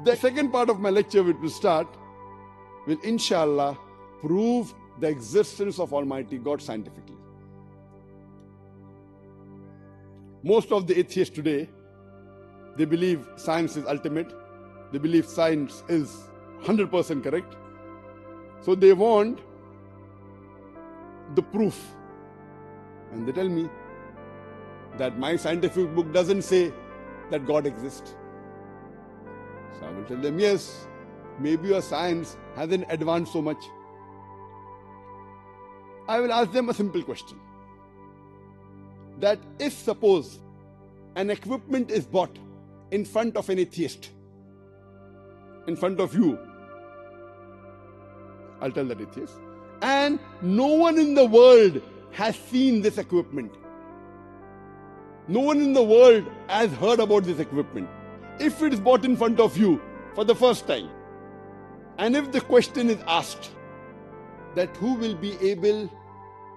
The second part of my lecture, which will start, will inshallah prove the existence of Almighty God scientifically. Most of the atheists today, they believe science is ultimate. They believe science is 100% correct. So they want the proof. And they tell me that my scientific book doesn't say that God exists. So I will tell them, yes, maybe your science hasn't advanced so much. I will ask them a simple question. That if suppose an equipment is bought in front of an atheist, in front of you, I'll tell that atheist, and no one in the world has seen this equipment. No one in the world has heard about this equipment. If it is bought in front of you for the first time, and if the question is asked that who will be able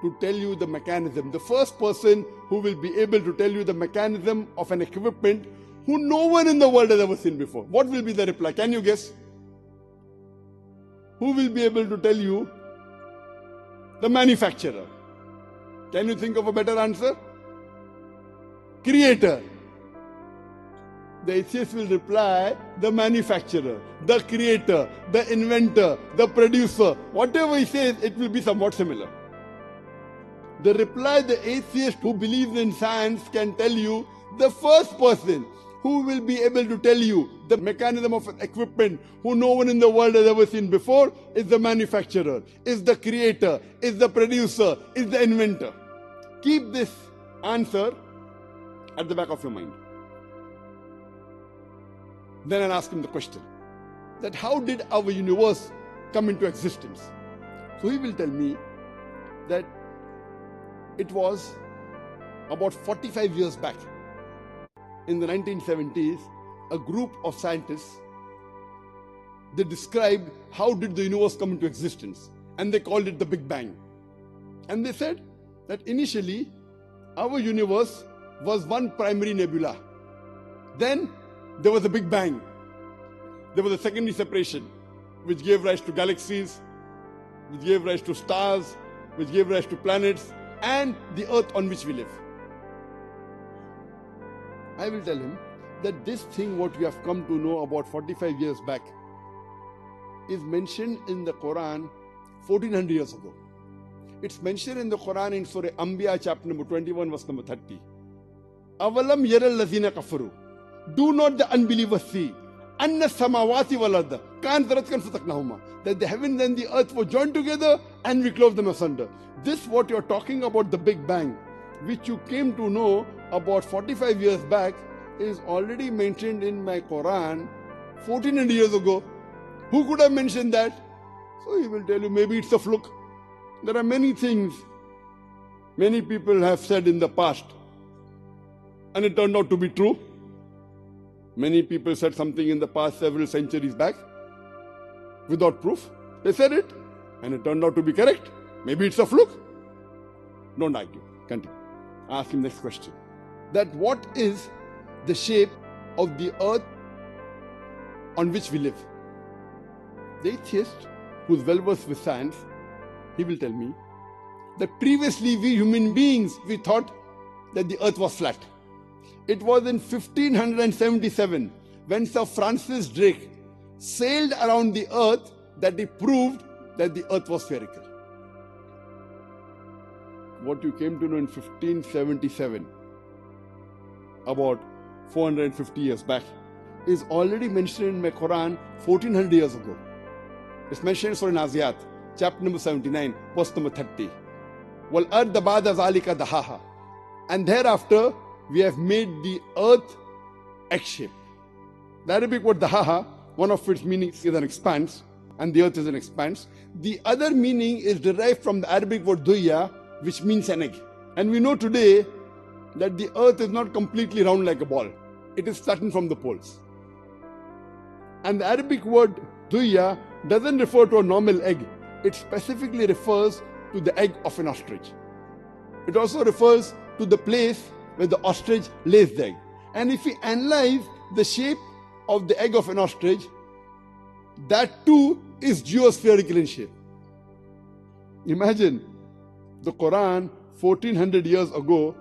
to tell you the mechanism, the first person who will be able to tell you the mechanism of an equipment who no one in the world has ever seen before, what will be the reply? Can you guess? Who will be able to tell you? The manufacturer. Can you think of a better answer? Creator. The atheist will reply, the manufacturer, the creator, the inventor, the producer. Whatever he says, it will be somewhat similar. The reply the atheist who believes in science can tell you, the first person who will be able to tell you the mechanism of an equipment who no one in the world has ever seen before is the manufacturer, is the creator, is the producer, is the inventor. Keep this answer at the back of your mind. Then I'll ask him the question that how did our universe come into existence? So he will tell me that it was about 45 years back. In the 1970s, a group of scientists, they described how did the universe come into existence, and they called it the Big Bang. And they said that initially our universe was one primary nebula. Then there was a Big Bang. There was a secondary separation, which gave rise to galaxies, which gave rise to stars, which gave rise to planets, and the earth on which we live. I will tell him that this thing what we have come to know about 45 years back is mentioned in the Quran 1400 years ago. It's mentioned in the Quran in Surah Anbiya chapter number 21 verse number 30. Avalam yaral lazina kafaru. Do not the unbelievers see anna samawati wal arda kan taratkan fataknahuma, that the heavens and the earth were joined together and we clove them asunder. This what you're talking about, the Big Bang, which you came to know about 45 years back, is already mentioned in my Quran 1400 years ago. Who could have mentioned that? So he will tell you maybe it's a fluke. There are many things many people have said in the past and it turned out to be true. Many people said something in the past several centuries back without proof. They said it and it turned out to be correct. Maybe it's a fluke. Don't argue. Continue. Ask him next question. That what is the shape of the earth on which we live? The atheist, who's well versed with science, he will tell me that previously we human beings, we thought that the earth was flat. It was in 1577 when Sir Francis Drake sailed around the earth that he proved that the earth was spherical. What you came to know in 1577, about 450 years back, is already mentioned in my Quran 1400 years ago. It's mentioned in Surah Naziyat, chapter number 79, verse number 30. Wal arda ba'da zalika dahaha. And thereafter, we have made the earth egg-shaped. The Arabic word dahaha, one of its meanings is an expanse, and the earth is an expanse. The other meaning is derived from the Arabic word duya, which means an egg. And we know today that the earth is not completely round like a ball. It is flattened from the poles. And the Arabic word duya doesn't refer to a normal egg. It specifically refers to the egg of an ostrich. It also refers to the place where the ostrich lays the egg. And if we analyze the shape of the egg of an ostrich, that too is geospherical in shape. Imagine, the Quran 1400 years ago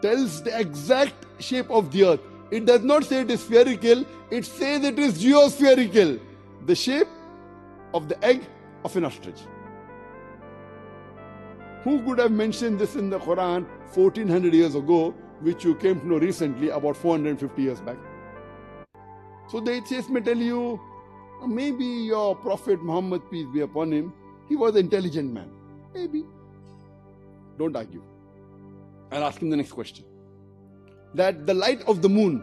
tells the exact shape of the earth. It does not say it is spherical, it says it is geospherical, the shape of the egg of an ostrich. Who could have mentioned this in the Quran 1400 years ago, which you came to know recently, about 450 years back? So the atheists may tell you, maybe your Prophet Muhammad, peace be upon him, he was an intelligent man. Maybe. Don't argue. I'll ask him the next question. That the light of the moon,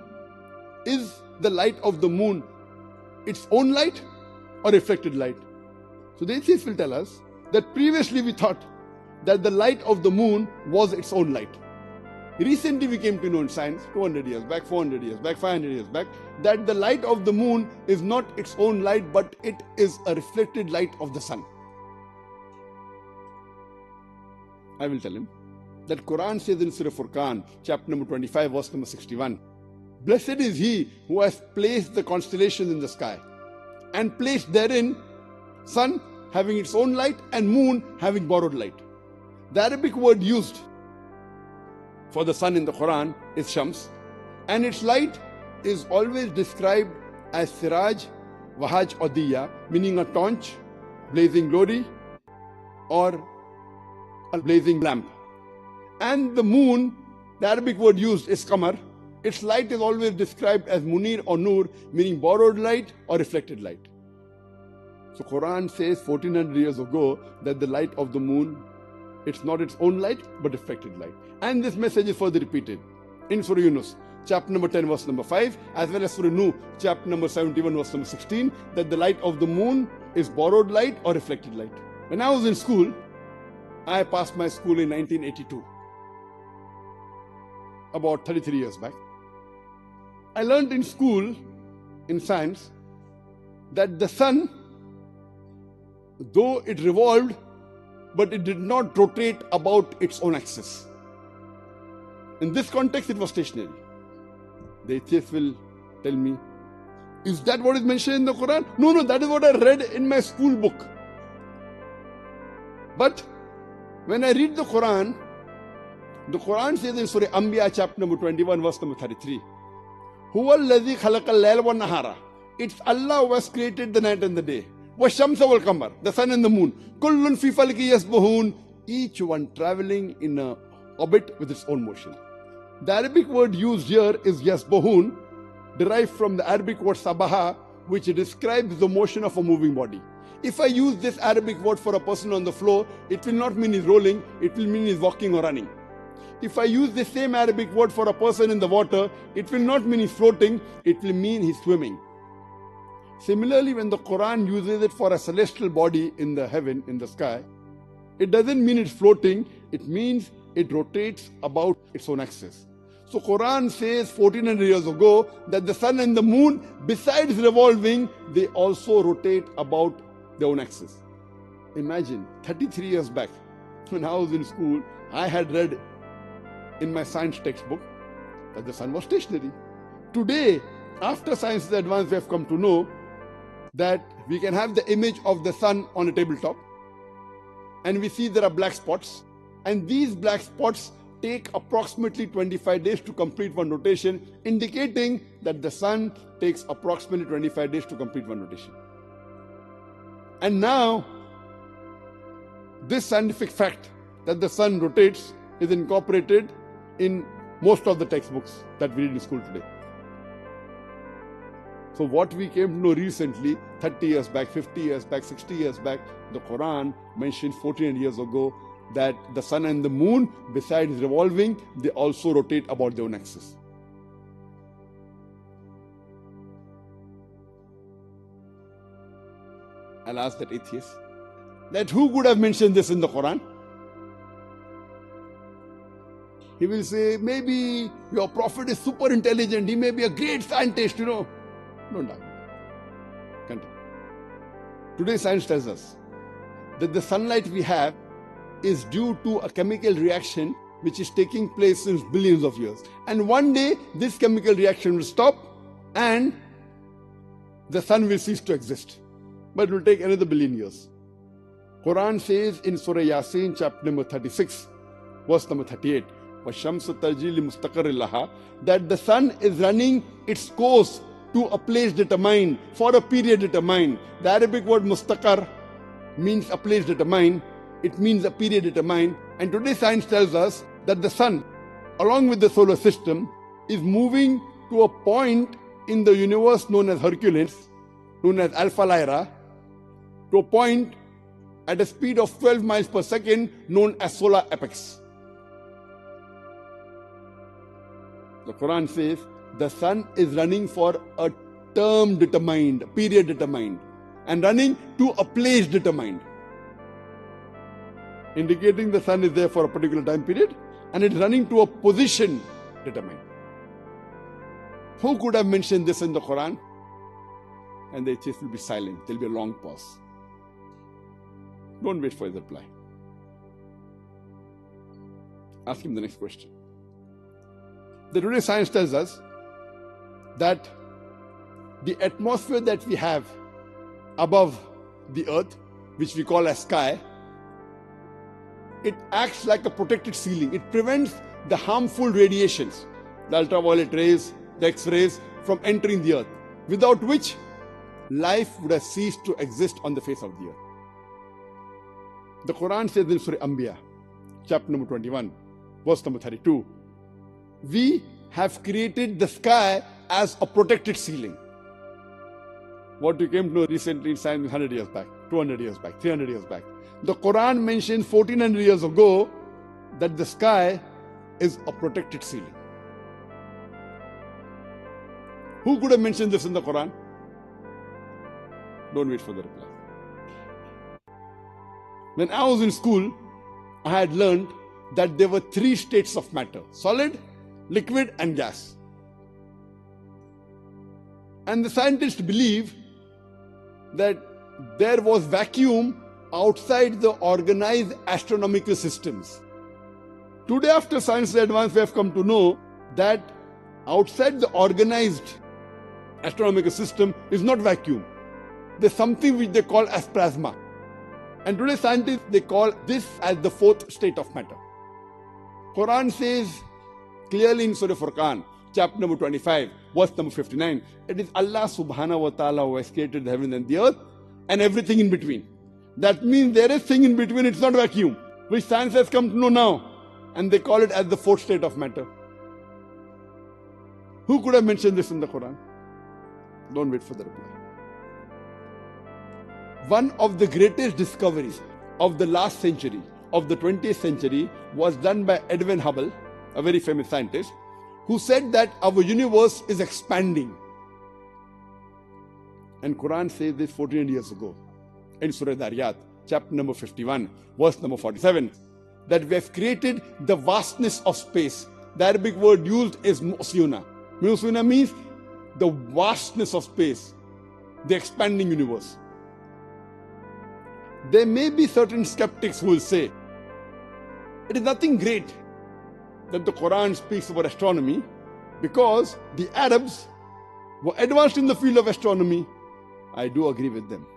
is the light of the moon its own light or reflected light? So the atheists will tell us that previously we thought that the light of the moon was its own light. Recently we came to know in science, 200 years back, 400 years back, 500 years back, that the light of the moon is not its own light, but it is a reflected light of the sun. I will tell him that Quran says in Surah Furqan, chapter number 25, verse number 61, "Blessed is he who has placed the constellations in the sky and placed therein sun having its own light and moon having borrowed light." The Arabic word used for the sun in the Quran is Shams, and its light is always described as Siraj, Wahaj or Diya, meaning a torch, blazing glory, or a blazing lamp. And the moon, the Arabic word used is Qamar. Its light is always described as Munir or Nur, meaning borrowed light or reflected light. So Quran says 1400 years ago that the light of the moon, it's not its own light, but reflected light. And this message is further repeated in Surah Yunus, chapter number 10, verse number 5, as well as Surah Nuh, chapter number 71, verse number 16, that the light of the moon is borrowed light or reflected light. When I was in school, I passed my school in 1982, about 33 years back. I learned in school, in science, that the sun, though it revolved, but it did not rotate about its own axis. In this context, it was stationary. The atheist will tell me, is that what is mentioned in the Quran? No, that is what I read in my school book. But when I read the Quran says in Surah Anbiya, chapter number 21, verse number 33, Huwa alladhi khalaqal layla wa nahara. It's Allah who has created the night and the day. Washamsa wal qamar, the sun and the moon. Kullun fi falki yasbahun. Each one traveling in an orbit with its own motion. The Arabic word used here is yasbahun, derived from the Arabic word sabaha, which describes the motion of a moving body. If I use this Arabic word for a person on the floor, it will not mean he's rolling, it will mean he's walking or running. If I use the same Arabic word for a person in the water, it will not mean he's floating, it will mean he's swimming. Similarly, when the Quran uses it for a celestial body in the heaven, in the sky, it doesn't mean it's floating, it means it rotates about its own axis. So Quran says 1400 years ago that the sun and the moon, besides revolving, they also rotate about their own axis. Imagine, 33 years back, when I was in school, I had read in my science textbook that the sun was stationary. Today, after science is advanced, we have come to know that we can have the image of the sun on a tabletop, and we see there are black spots, and these black spots take approximately 25 days to complete one rotation, indicating that the sun takes approximately 25 days to complete one rotation. And now, this scientific fact that the sun rotates is incorporated in most of the textbooks that we read in school today. So what we came to know recently, 30 years back, 50 years back, 60 years back, the Quran mentioned 1400 years ago that the sun and the moon, besides revolving, they also rotate about their own axis. I'll ask that atheist, that who could have mentioned this in the Quran? He will say, maybe your prophet is super intelligent, he may be a great scientist, Don't argue. Continue. Today science tells us that the sunlight we have is due to a chemical reaction which is taking place since billions of years. And one day this chemical reaction will stop and the sun will cease to exist. But it will take another billion years. Quran says in Surah Yasin, chapter number 36, verse number 38, وَالشَّمْسُ تَجْرِي لِمُسْتَقَرٍّ لَهَا, that the sun is running its course to a place determined, for a period determined. The Arabic word mustaqar means a place determined. It means a period determined. And today science tells us that the sun, along with the solar system, is moving to a point in the universe known as Hercules, known as Alpha Lyra, to a point at a speed of 12 miles per second known as solar apex. The Quran says the sun is running for a term determined, a period determined, and running to a place determined, indicating the sun is there for a particular time period and it's running to a position determined. Who could have mentioned this in the Quran? And the atheists will be silent. There will be a long pause. Don't wait for his reply. Ask him the next question. The today science tells us that the atmosphere that we have above the earth, which we call as sky, it acts like a protected ceiling. It prevents the harmful radiations, the ultraviolet rays, the X-rays, from entering the earth, without which life would have ceased to exist on the face of the earth. The Quran says in Surah Anbiya, chapter number 21, verse number 32, we have created the sky as a protected ceiling. What you came to know recently in science 100 years back, 200 years back, 300 years back. The Quran mentioned 1400 years ago that the sky is a protected ceiling. Who could have mentioned this in the Quran? Don't wait for the reply. When I was in school, I had learned that there were three states of matter: solid, liquid, and gas. And the scientists believe that there was vacuum outside the organized astronomical systems. Today, after science advance, we have come to know that outside the organized astronomical system is not vacuum. There's something which they call as plasma. And today scientists, they call this as the fourth state of matter. Quran says clearly in Surah Furqan, chapter number 25, verse number 59, it is Allah subhanahu wa ta'ala who has created the heaven and the earth and everything in between. That means there is thing in between, it's not vacuum, which science has come to know now. And they call it as the fourth state of matter. Who could have mentioned this in the Quran? Don't wait for the reply. One of the greatest discoveries of the last century, of the 20th century, was done by Edwin Hubble, a very famous scientist, who said that our universe is expanding. And Quran says this 14 years ago in Surah Dariyat, chapter number 51, verse number 47, that we have created the vastness of space. The Arabic word used is mu'siyuna. Mu'siyuna means the vastness of space, the expanding universe. There may be certain skeptics who will say, it is nothing great that the Quran speaks about astronomy because the Arabs were advanced in the field of astronomy. I do agree with them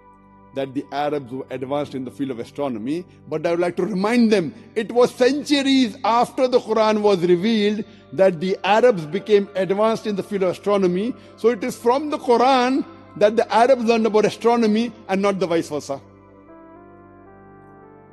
that the Arabs were advanced in the field of astronomy, but I would like to remind them, it was centuries after the Quran was revealed that the Arabs became advanced in the field of astronomy. So it is from the Quran that the Arabs learned about astronomy and not the vice versa.